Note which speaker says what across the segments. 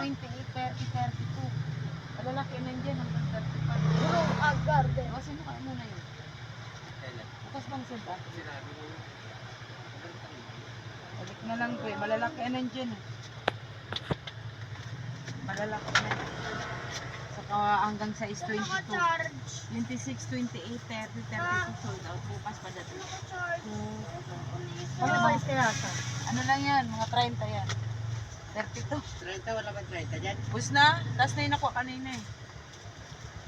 Speaker 1: 28, 30, 32. Malalaki na dyan hanggang 35.
Speaker 2: Bro, agar din.
Speaker 1: Bawasin mo ano na yun. Bukas bang senta? Balik na lang ko eh. Malalaki na dyan eh. Malalaki na. Saka hanggang sa is 22. 26, 28, 30, 32 sold out. Bukas pa dati.
Speaker 2: Ano ba is kaya sa?
Speaker 1: Ano lang yan, mga 30 yan. 32.
Speaker 3: 30, wala ba 30 dyan?
Speaker 1: Bus na? Last na yung nakuha kanina eh.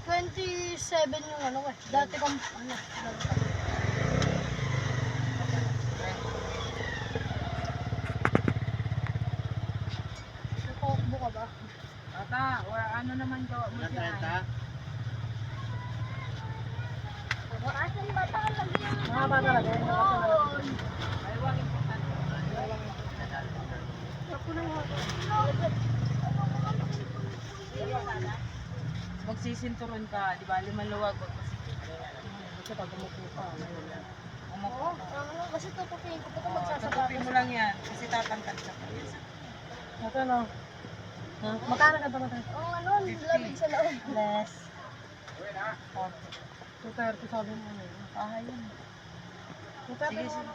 Speaker 2: 27 yung ano eh. Dati kong ano. Nakakbo ka ba?
Speaker 1: Bata, ano naman gawa mo
Speaker 3: Wala
Speaker 1: dyan?
Speaker 3: 30?
Speaker 2: Asan ba talaga? Mahaba talaga.
Speaker 1: Ay, wag importante.
Speaker 2: Ako na nga.
Speaker 1: Magsisinturon ka, di ba? Limaluwag, wag masinturon.
Speaker 2: Kasi pag umupo ka.
Speaker 1: Umupo ka.
Speaker 2: Kasi tutupiin ko. Ito
Speaker 1: Tatupin mo lang yan, kasi tatangkad ka pa.
Speaker 2: Ito no. Magkano ka ba natin? Oo, ano?
Speaker 1: 50.
Speaker 2: Labig sa loob. Less. 230 sabi mo na yun.
Speaker 1: Ah, yun.
Speaker 2: 230
Speaker 1: Sige,
Speaker 2: mo
Speaker 1: sige.
Speaker 2: ano.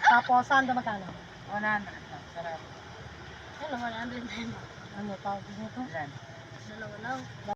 Speaker 2: Tapos, saan ka magkano?
Speaker 1: 100 lang, sarap.
Speaker 2: Ano, 100 na yun. Ano, tawag nito?
Speaker 1: Ilan?
Speaker 2: Dalawa lang.